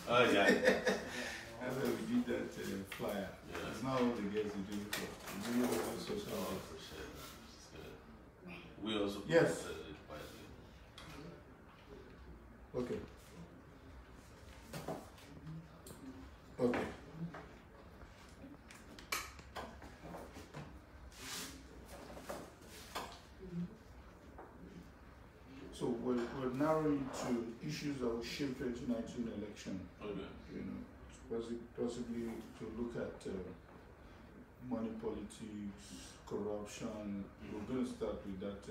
Oh, yeah. That's why we did that flyer. Yeah. It's not all the girls who do it for. We do it for social. Oh, for sure. It's good. We also yes. It quietly. Okay. Okay. So we're narrowing to issues that will shape 2019 election. Okay. You know, possibly to look at money politics, corruption. We're going to start with that.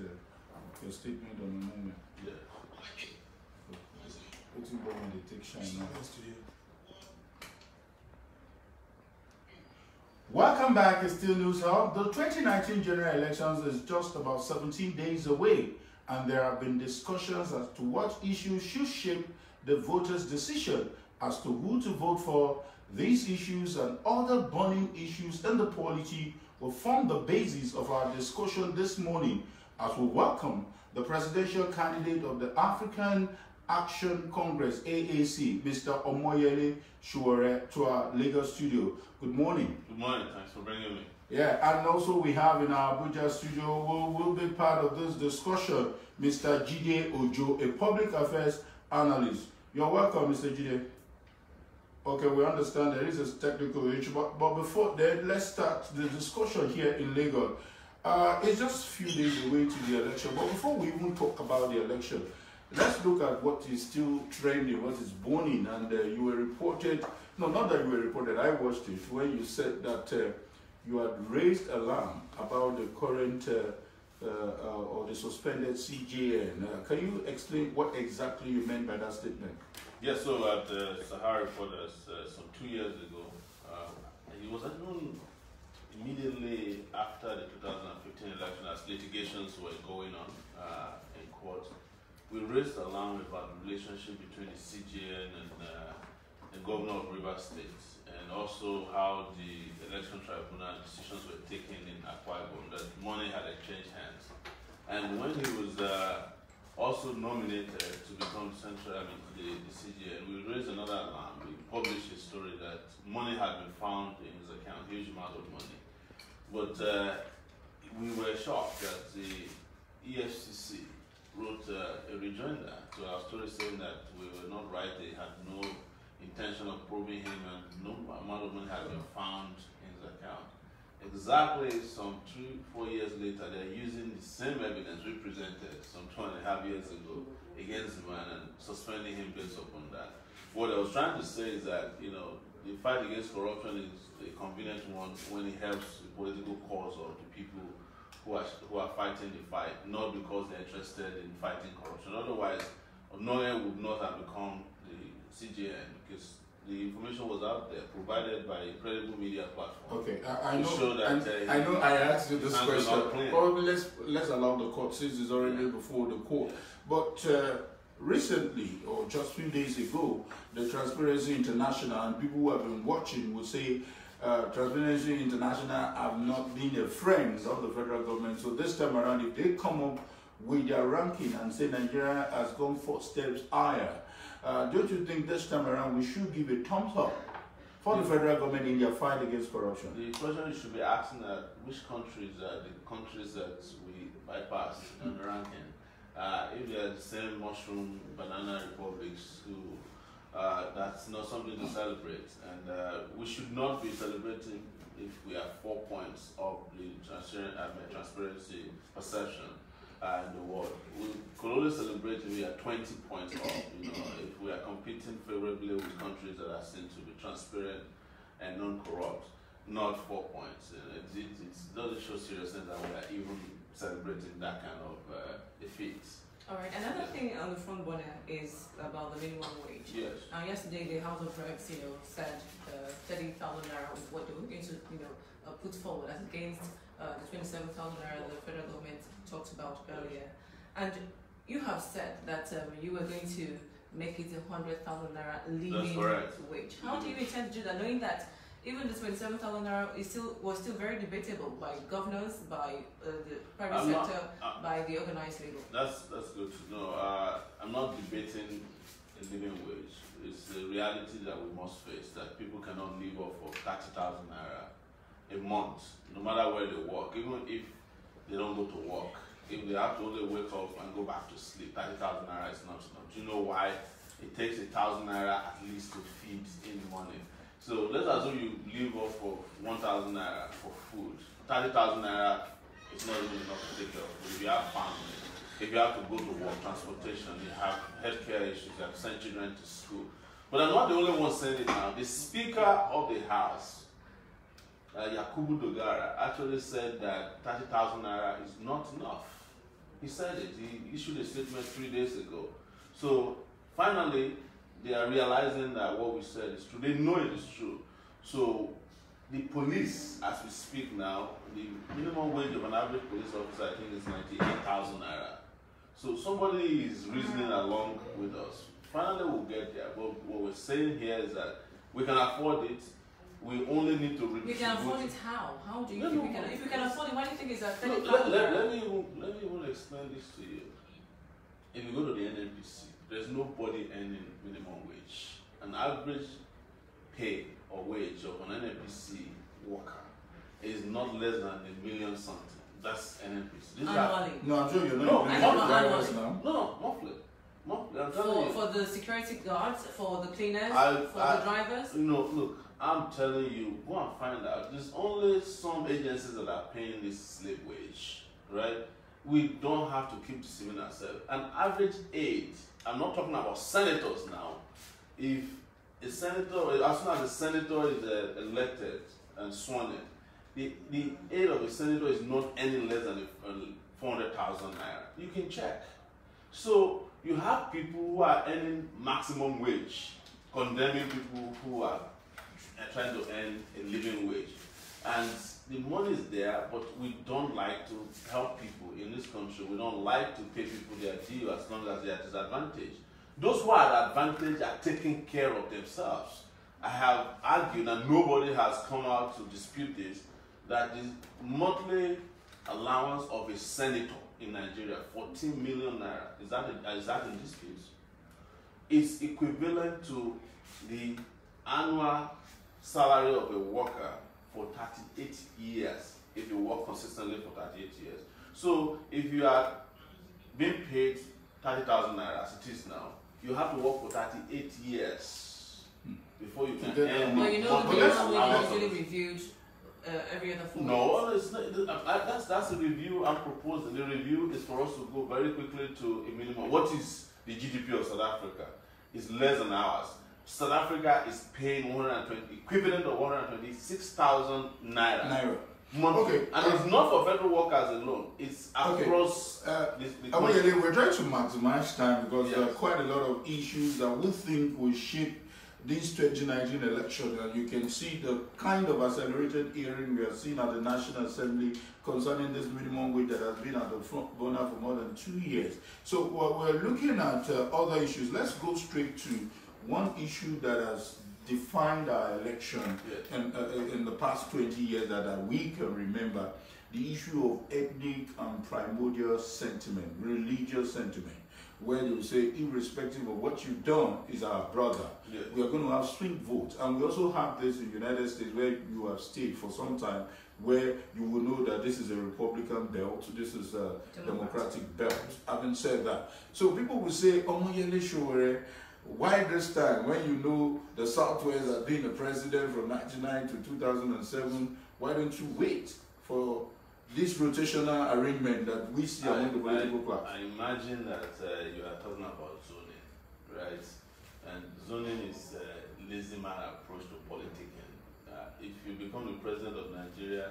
Your statement on the moment. Yeah. What's it when they take shine now? Welcome back, it's still News Hub. The 2019 general elections is just about 17 days away, and there have been discussions as to what issues should shape the voters' decision as to who to vote for. These issues and other burning issues in the polity will form the basis of our discussion this morning as we welcome the presidential candidate of the African Action Congress, AAC, Mr. Omoyele Sowore, to our Lagos studio. Good morning. Good morning. Thanks for bringing me. Yeah, and also we have in our Abuja studio, who will be part of this discussion, Mr. Jide Ojo, a public affairs analyst. You're welcome, Mr. Jide. Okay, we understand there is a technical issue, but before that, let's start the discussion here in Lagos. It's just a few days away to the election, but before we even talk about the election, let's look at what is still trending, what is burning. And you were reported, no, not that you were reported, I watched it, where you said that you had raised alarm about the current or the suspended CJN. Can you explain what exactly you meant by that statement? Yeah, so at Sahara Reporters some 2 years ago, it was known immediately after the 2015 election as litigations were going on in court. We raised alarm about the relationship between the CJN and the governor of Rivers State, and also how the election tribunal decisions were taken in Akwa Ibom, that money had exchanged hands. And when he was also nominated to become the CJN, we raised another alarm. We published a story that money had been found in his account, huge amount of money. But we were shocked that the EFCC wrote a rejoinder to our story saying that we were not right, they had no intention of probing him, and no amount of money had been found in his account. Exactly some 3-4 years later, they're using the same evidence we presented some 2.5 years ago against the man and suspending him based upon that. What I was trying to say is that, you know, the fight against corruption is a convenient one when it helps the political cause of the people who are fighting the fight, not because they're interested in fighting corruption. Otherwise, Onoye would not have become the CJN, because the information was out there, provided by a credible media platform. Okay, I know I asked you this question. Probably let's allow the court, since it's already before the court. But recently, or just a few days ago, the Transparency International, and people who have been watching will say Transparency International have not been a friends of the federal government. So this time around, if they come up with their ranking and say Nigeria has gone 4 steps higher, don't you think this time around we should give a thumbs up for the federal government in their fight against corruption? The question you should be asking is which countries are the countries that we bypass in the ranking? If they are the same mushroom banana republics who that's not something to celebrate, and we should not be celebrating if we have 4 points of the transparency perception in the world. We could only celebrate if we are 20 points off. You know, if we are competing favorably with countries that are seen to be transparent and non-corrupt, not 4 points. It doesn't show seriousness that we are even celebrating that kind of defeat. All right. Another thing on the front burner is about the minimum wage. Yes. Yesterday, the House of Reps, said 30,000 naira is what they were going to, put forward as against the 27,000 naira the federal government talked about earlier. And you have said that you were going to make it 100,000 naira living wage. How do you intend to do that, knowing that even the 27,000 naira was still very debatable by governors, by the private sector, by the organized labor? That's good to know. I'm not debating a a living wage. It's a reality that we must face, that people cannot live off of 30,000 naira a month, no matter where they work, even if they don't go to work. If they have to only wake up and go back to sleep, 30,000 naira is not enough. Do you know why? It takes 1,000 naira at least to feed in the morning. So let's assume you live off of 1,000 naira for food. 30,000 naira is not even enough to take care of food. If you have family, if you have to go to work, transportation, you have healthcare issues, you have to send children to school. But I'm not the only one saying it now. The Speaker of the House, Yakubu Dogara, actually said that 30,000 naira is not enough. He said it. He issued a statement 3 days ago. So finally, they are realizing that what we said is true. They know it is true. So the police, as we speak now, the minimum wage of an average police officer, I think, is 98,000 naira. So somebody is reasoning along with us. Finally, we'll get there. But what we're saying here is that we can afford it. We only need to reduce. We can afford it how? How do you think we can? If we can afford it, why do you think it's a 30,000? Let me even explain this to you. If you go to the NNPC, there's nobody earning minimum wage. An average pay or wage of an NNPC worker is not less than $1 million something. That's NNPC. Annually? No, I'm sure you're not. No, monthly. I'm telling you. For the security guards, for the cleaners, for the drivers? No, look, I'm telling you, go and find out. There's only some agencies that are paying this slave wage, right? We don't have to keep deceiving ourselves. An average aide, I'm not talking about senators now. If a senator, as soon as a senator is elected and sworn in, the aide of a senator is not any less than 400,000 naira. You can check. So you have people who are earning maximum wage, condemning people who are trying to earn a living wage. And the money is there, but we don't like to help people in this country. We don't like to pay people their due as long as they are disadvantaged. Those who are at advantage are taking care of themselves. I have argued, and nobody has come out to dispute this, that the monthly allowance of a senator in Nigeria, 14 million naira, is that in dispute? It's equivalent to the annual salary of a worker for 38 years, if you work consistently for 38 years. So if you are being paid 30,000 naira as it is now, you have to work for 38 years before you can earn. But you know, the minimum wage is usually reviewed every other 4 years. No, it's not, that's a review I'm proposing. The review is for us to go very quickly to a minimum. What is the GDP of South Africa? It's less than ours. South Africa is paying equivalent of 126,000 naira. Monthly. Okay. And it's not for federal workers alone. It's across the country. We're trying to maximize time because there are quite a lot of issues that we think will shape this 2019 election, and you can see the kind of accelerated hearing we are seeing at the National Assembly concerning this minimum wage that has been at the front burner for more than 2 years. So we're looking at other issues. Let's go straight to one issue that has defined our election in the past 20 years that we can remember, the issue of ethnic and primordial sentiment, religious sentiment, where they will say, irrespective of what you've done, is our brother. Yes. We are going to have swing votes. And we also have this in the United States where you have stayed for some time, where you will know that this is a Republican belt, this is a Democratic belt. Having said that, so people will say, Omoyele Sowore, why this time, when you know the Southwest has been the president from 1999 to 2007, why don't you wait for this rotational arrangement that we see among the political class? I imagine that you are talking about zoning, right? And zoning is a lazy man approach to politicking. If you become the president of Nigeria,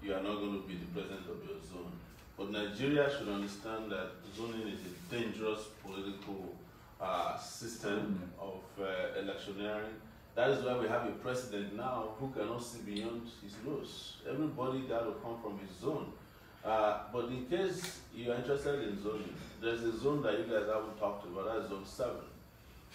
you are not going to be the president of your zone. But Nigeria should understand that zoning is a dangerous political system of electioneering. That is why we have a president now who cannot see beyond his nose. Everybody got to come from his zone. But in case you are interested in zoning, there's a zone that you guys haven't talked about. That's zone 7.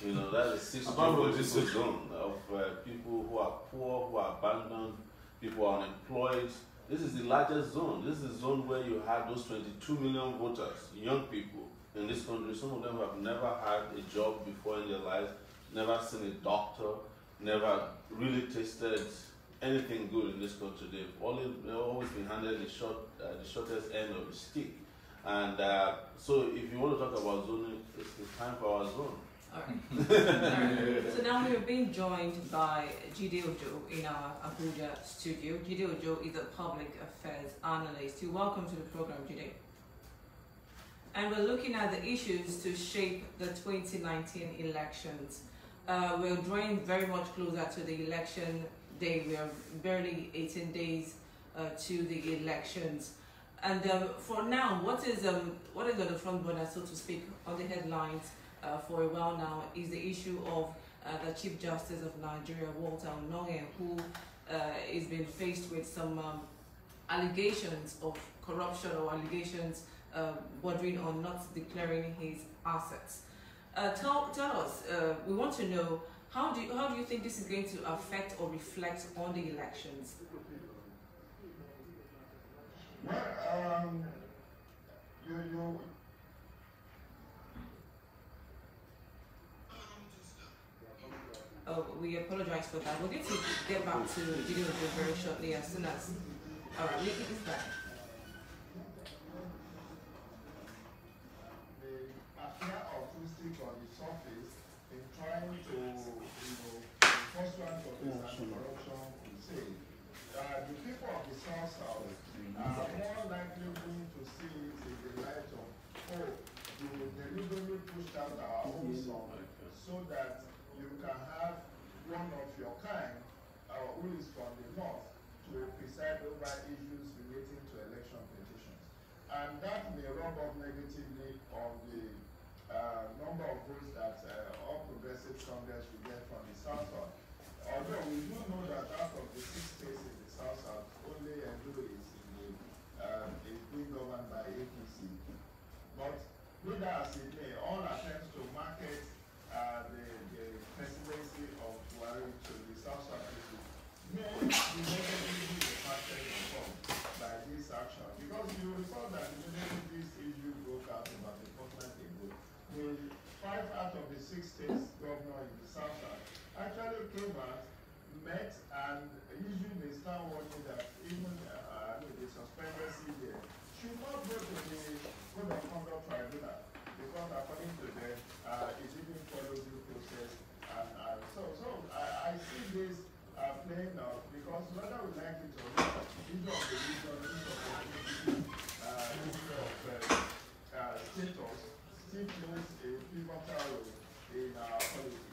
You know, that's a 6-political zone of people who are poor, who are abandoned, people who are unemployed. This is the largest zone. This is the zone where you have those 22 million voters, young people in this country. country, some of them have never had a job before in their lives, never seen a doctor, never really tasted anything good in this country. They've always been handed the shortest end of the stick. And so if you want to talk about zoning, it's time for our zone. All right. All right. So now we are being joined by Jide Ojo in our Abuja studio. Jide Ojo is a public affairs analyst. You're welcome to the program, Jide. And we're looking at the issues to shape the 2019 elections. We're drawing very much closer to the election day. We are barely 18 days to the elections. And for now, what is on the front burner, so to speak, on the headlines for a while now is the issue of the Chief Justice of Nigeria, Walter Onnoghen, who is being faced with some allegations of corruption or allegations bordering on not declaring his assets. Tell us, we want to know, how do you think this is going to affect or reflect on the elections? Well, we apologize for that. We're going to get back to Jide Ojo very shortly as soon as. All right, we'll keep this back. The affair of Tuesday on the surface in trying to, enforce anti-corruption crusade, the people of the South are more likely going to see it in the light of, you deliberately pushed out our own song so that you can have one of your kind who is from the north to preside over issues relating to election petitions. And that may rub off negatively on the number of votes that all progressive Congress will get from the South. Although we do know that out of the 6 states in the South, only Edo is being governed by APC. But be that as it may, all attempts to market the presidency of Buhari to the South people may be negatively impacted by this action. Because you recall that immediately this issue broke out about a fortnight ago, the 5 out of the 6 states governor in the South actually came out, met, and issued a stand warning that even the suspendency there should not go to the Code of Conduct Tribunal, because according to them, it didn't follow due process. So I see this playing out, because whether we like it or not, issue of the region, issue of the status still plays a pivotal role in our politics.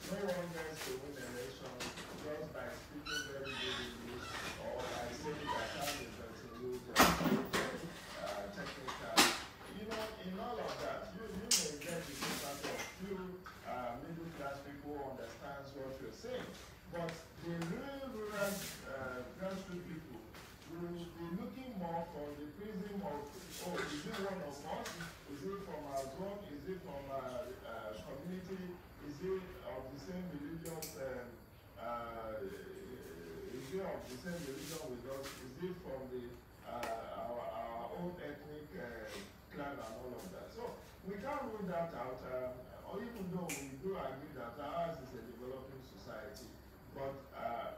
No one gets to win elections just by speaking very good English or by saying that time is technical. In all of that, you may get the impact of few middle class people who understands what you're saying. But the real grassroots people will be looking more for the prism of, is it one of us? Is it from our zone? Is it from our community? Is it of the same religious? Is it of the same religion with us? Is it from our own ethnic clan and all of that? So we can't rule that out. Or even though we do agree that ours is a developing society, but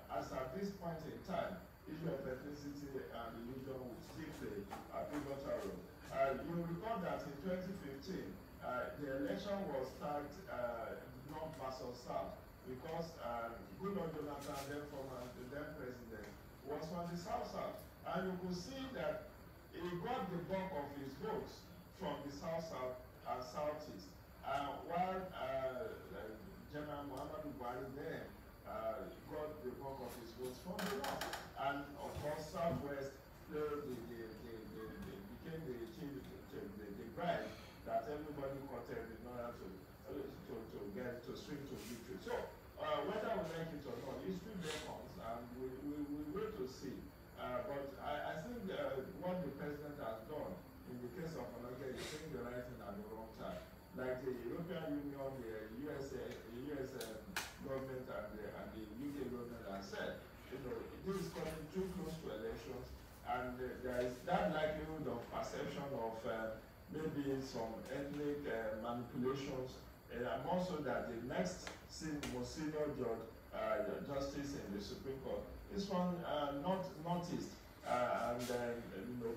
as at this point in time, issue of ethnicity and religion will still play a pivotal role. You recall that in 2015, the election was tagged North versus South, because Goodluck Jonathan, the then president, was from the South. And you could see that he got the bulk of his votes from the South and Southeast, while General Muhammadu Buhari then got the bulk of his votes from the North. And of course, Southwest became the bride that everybody courted in order to swing to victory. So whether we like it or not, history beckons, and we wait to see. But I think what the president has done in the case of Onnoghen is saying the right thing at the wrong time. Like the European Union, the US government, and the UK government have said, this is coming too close to elections, and there is that likelihood of perception of maybe some ethnic manipulations, and also that the next most senior justice in the Supreme Court is from Northeast.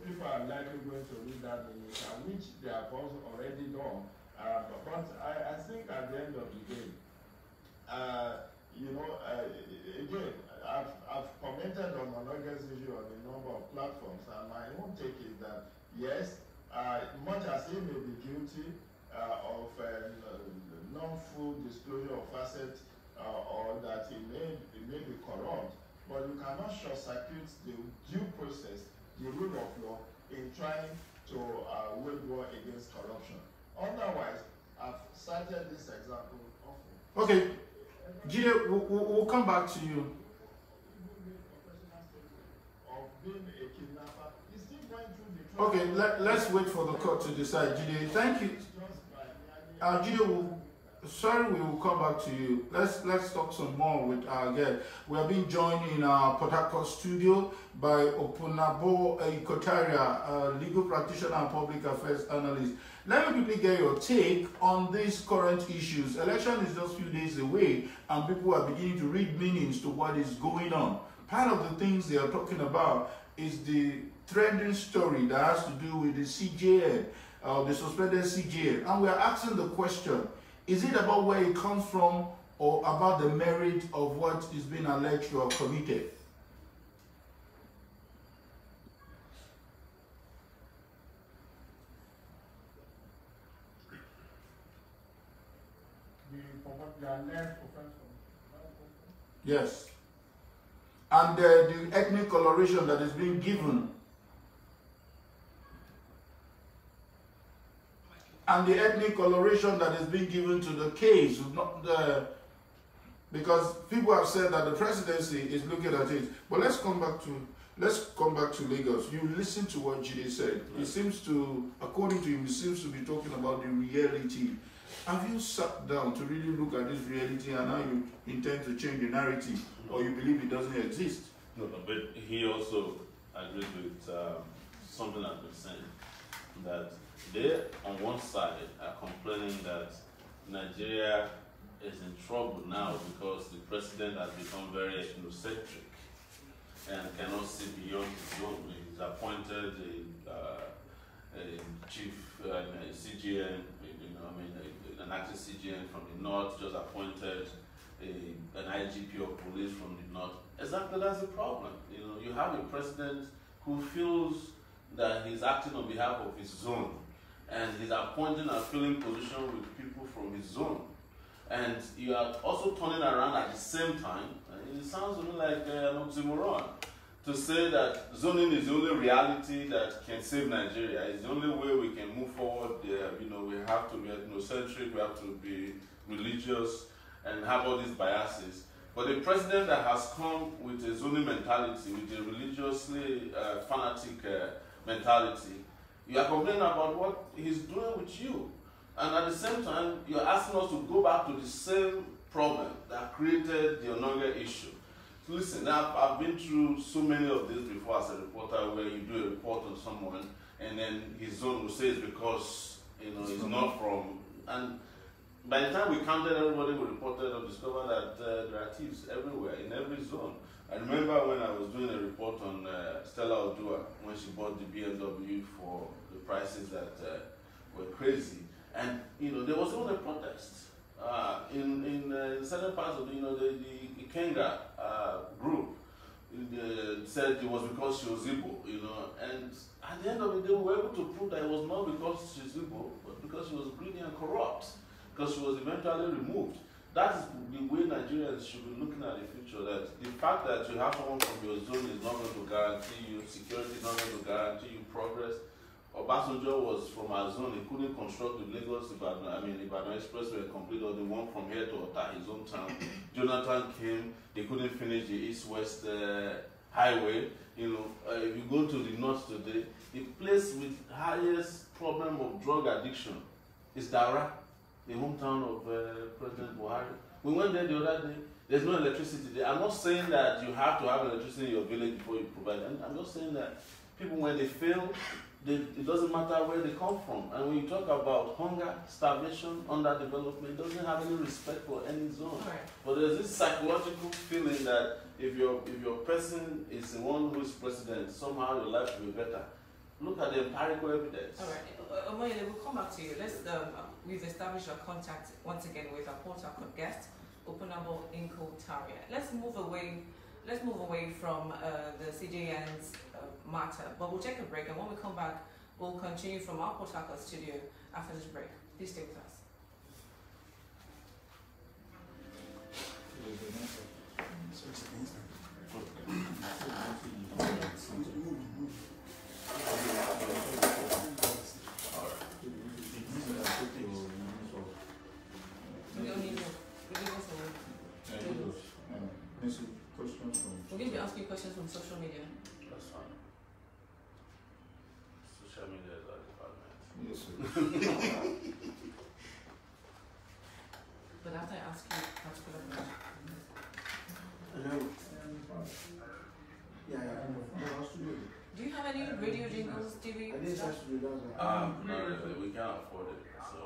People are likely going to read that news, which they have also already done. But I think at the end of the day, again, I've commented on Onoge's issue on a number of platforms, and my own take is that yes, much as he may be guilty of non-full disclosure of assets, or that he may be corrupt, but you cannot short-circuit the due process, the rule of law, in trying to wage war against corruption. Otherwise, I've cited this example often. Okay, Jide, we'll come back to you. Okay, let's wait for the court to decide. Jide, thank you. Jide, sorry, we will come back to you. Let's talk some more with our guest. We are being joined in our Port Harcourt studio by Opunabo Ikotaria, a legal practitioner and public affairs analyst. Let me quickly get your take on these current issues. Election is just a few days away, and people are beginning to read meanings to what is going on. Part of the things they are talking about is the trending story that has to do with the CJN, the suspended CJN. And we are asking the question, is it about where it comes from or about the merit of what is being alleged to have committed? Yes. And the ethnic coloration that is being given. And the ethnic coloration that is being given to the case, because people have said that the presidency is looking at it. But let's come back to Lagos. You listen to what Jide said. He seems to, according to him, he seems to be talking about the reality. Have you sat down to really look at this reality and how you intend to change the narrative, or you believe it doesn't exist? No, but he also agreed with something I've been saying, that they, on one side, are complaining that Nigeria is in trouble now because the president has become very ethnocentric and cannot see beyond his own. He's appointed a chief CGN, an acting CGN from the north, just appointed an IGP of police from the north. Exactly, that's the problem. You have a president who feels that he's acting on behalf of his zone, and he's appointing and filling position with people from his zone. And you are also turning around at the same time, and it sounds to me like an oxymoron, to say that zoning is the only reality that can save Nigeria. It's the only way we can move forward. We have to be ethnocentric, we have to be religious, and have all these biases. But a president that has come with a zoning mentality, with a religiously fanatic mentality, you are complaining about what he's doing with you. And at the same time, you're asking us to go back to the same problem that created the Onoge issue. So listen, I've been through so many of these before as a reporter, where you do a report on someone, and then his zone will say it's because he's not from. And by the time we counted everybody we reported or discovered that there are thieves everywhere, in every zone. I remember when I was doing a report on Stella Odua, when she bought the BMW for the prices that were crazy. And there was even a protest in certain parts of the Ikenga group. Said it was because she was Igbo, and at the end of the day we were able to prove that it was not because she's Igbo, but because she was greedy and corrupt, because she was eventually removed. That is the way Nigerians should be looking at the future, that the fact that you have someone from your zone is not going to guarantee you security, is not going to guarantee you progress. Obasanjo was from our zone, he couldn't construct the Ibadan Expressway complete, or the one from here to Ota, his own town. Jonathan came, they couldn't finish the east-west highway. If you go to the north today, the place with highest problem of drug addiction is Dara, the hometown of President Buhari. We went there the other day, there's no electricity there. I'm not saying that you have to have electricity in your village before you provide it. I'm just saying that people, when they fail it doesn't matter where they come from. And when you talk about hunger, starvation, underdevelopment, it doesn't have any respect for any zone. Right. But there's this psychological feeling that if your person is the one who is president, somehow your life will be better. Look at the empirical evidence. All right. Omoyele, we'll come back to you. Let's we've established a contact once again with our Port Harcourt guest, Opunabo Inko Taria. Let's move away from the CJN's matter, but we'll take a break, and when we come back, we'll continue from our Port Harcourt studio after this break. Please stay with us. We're going to be asking questions from social media. That's fine. Social media is our department. Yes, sir. But after I ask you particular questions. Do you have any radio jingles, TV stuff? No, we can't afford it. So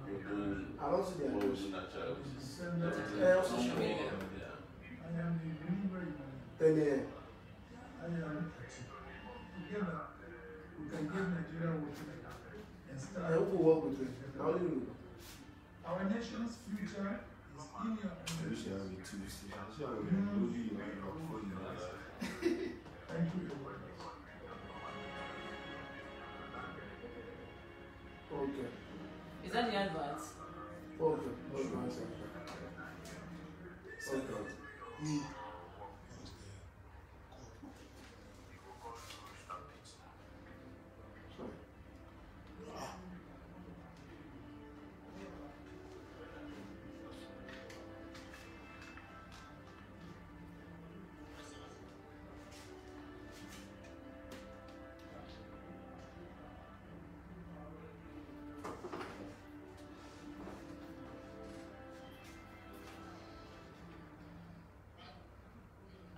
we're doing what we do naturally, which is Social media. I hope we work with you. Our nation's future is in your hands. Thank you. Okay. Is that the advert? Okay. Okay.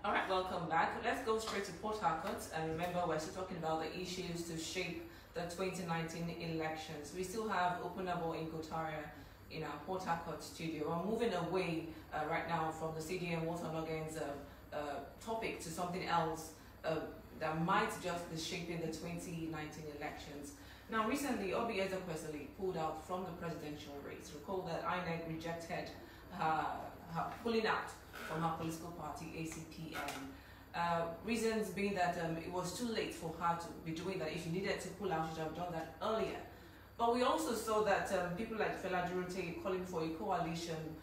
All right, welcome back. Let's go straight to Port Harcourt. And remember, we're still talking about the issues to shape the 2019 elections. We still have Opunabo Inko Taria in our Port Harcourt studio. We're moving away right now from the CDM Waterloggen's topic to something else that might just be shaping the 2019 elections. Now, recently, Obi Ezekwesili pulled out from the presidential race. Recall that INEC rejected her pulling out from her political party, ACPN. Reasons being that it was too late for her to be doing that. If she needed to pull out, she should have done that earlier. But we also saw that people like Fela Durute calling for a coalition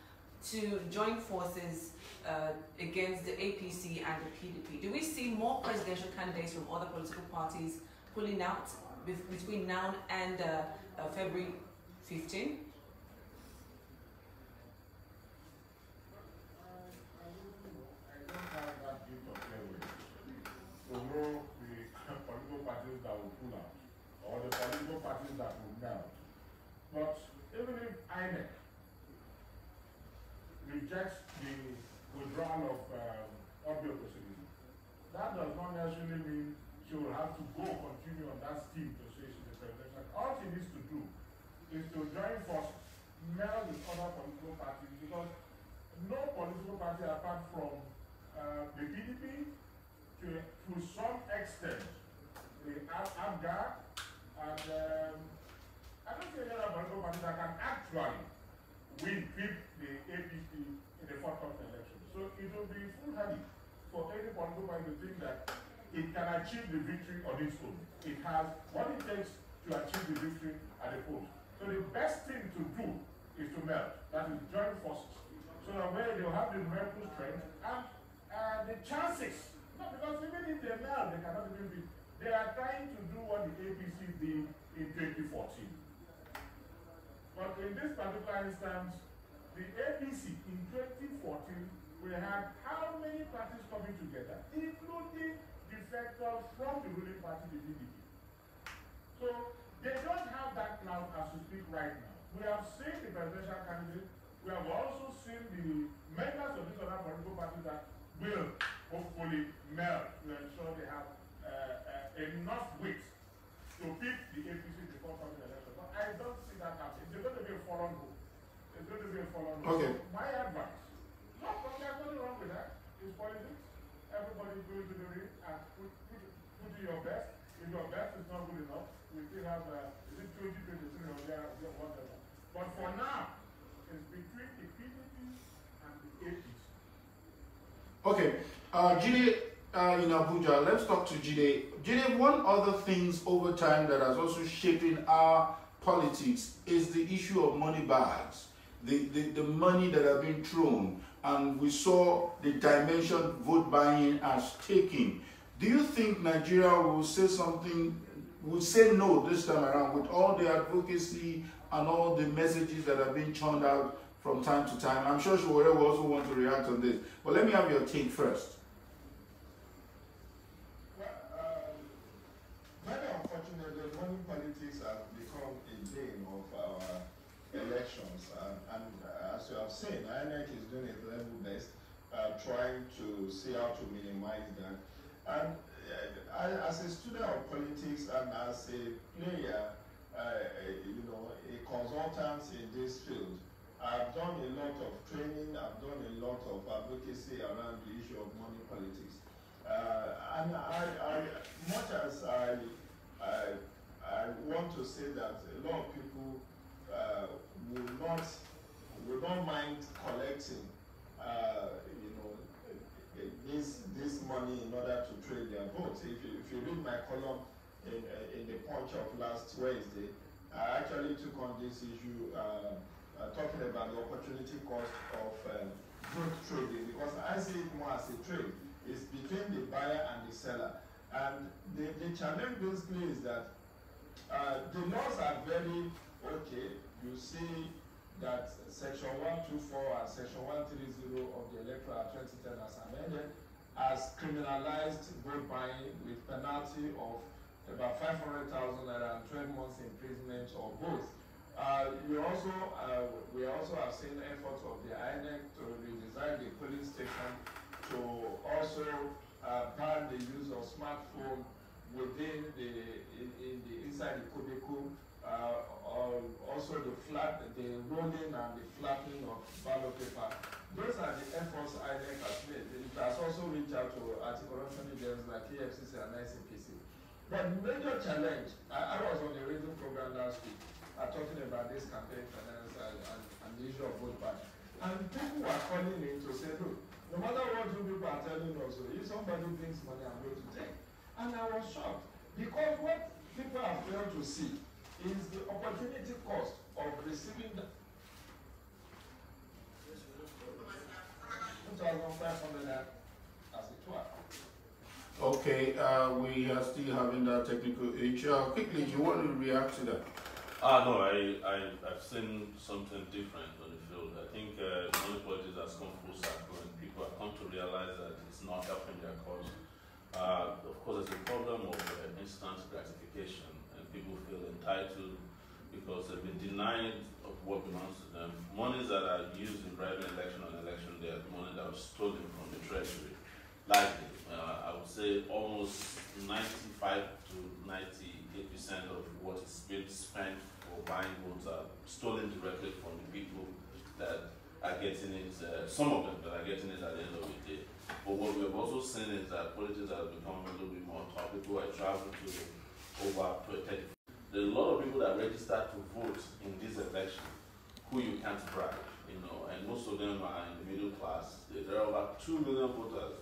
to join forces against the APC and the PDP. Do we see more presidential candidates from other political parties pulling out between now and February 15? To know the political parties that will pull out or the political parties that will melt. But even if INEC rejects the withdrawal of audio proceedings, that does not necessarily mean she will have to continue on that scheme to say she's the president. All she needs to do is to join forces, meld with other political parties, because no political party apart from the PDP, to some extent, the ABGA, and I don't see any other political party that can actually beat the APC in the forthcoming election. So it will be foolhardy for any political party to think that it can achieve the victory on its own. It has what it takes to achieve the victory at the polls. So the best thing to do is to melt, that is join forces. So that where they will have the numerical strength and the chances. No, because even if they melt, they cannot even beat. They are trying to do what the APC did in 2014. But in this particular instance, the APC in 2014, we had how many parties coming together, including defectors from the ruling party, the PDP. So they don't have that cloud as we speak right now. We have seen the presidential candidate. We have also seen the members of these other political parties that will hopefully melt to ensure they have enough weight to pick the APC before coming election. But I don't see that happening. It's going to be a foreign vote. It's going to be a foreign vote. Okay. So my advice, there's nothing wrong with that. It's politics. Everybody go to the ring and put your best. If your best is not good enough, we still have, is it 2023 or whatever. But for now, it's between the PDP and the APC. Okay, Jide in Abuja, let's talk to Jide. Jide, one other things over time that has also shaping our politics is the issue of money bags, the money that have been thrown, and we saw the dimension vote buying as taking. Do you think Nigeria will say something, will say no this time around with all the advocacy and all the messages that have been churned out from time to time? I'm sure Sowore will also want to react on this, but let me have your take first. Well, very unfortunately, money politics has become a bane of our elections, and as you have seen, INEC is doing its level best, trying to see how to minimize that. And as a student of politics and as a player, you know, a consultant in this field, I've done a lot of training, I've done a lot of advocacy around the issue of money politics. And much as I want to say that a lot of people will not mind collecting, you know, this money in order to trade their votes. If you read my column in the Punch of last Wednesday, I actually took on this issue talking about the opportunity cost of vote trading, because I see it more as a trade. It's between the buyer and the seller. And the challenge basically is that the laws are very okay. You see that Section 124 and Section 130 of the Electoral Act 2010 as amended has criminalized vote buying with penalty of about 500,000 naira and 12 months imprisonment or both. We also have seen efforts of the INEC to redesign the polling station to also ban the use of smartphone within inside the cubicle. Also the rolling and the flapping of ballot paper. Those are the efforts INEC has made. It has also reached out to anti-corruption agencies like EFCC and ICPC. But the major challenge, I was on the radio program last week talking about this campaign finance and the issue of vote buying. And people were calling in to say, look, no matter what you people are telling us, if somebody brings money, I'm going to take. And I was shocked, because what people have failed to see is the opportunity cost of receiving the 2,500 as a tour. Okay, we are still having that technical issue. Quickly, do you want to react to that? No, I've seen something different on the field. I think money politics has come full circle and people have come to realize that it's not helping their cause. Of course, there's a problem of instant gratification, and people feel entitled because they've been denied of what belongs to them. Monies that are used in driving election on election day are money that was stolen from the treasury. Likely, I would say almost 95 to 98% of what is being spent for buying votes are stolen directly from the people that are getting it, some of them that are getting it at the end of the day. But what we have also seen is that politics has become a little bit more tough. People are traveling to over 30. There are a lot of people that register to vote in this election who you can't bribe, you know, and most of them are in the middle class. There are over 2 million voters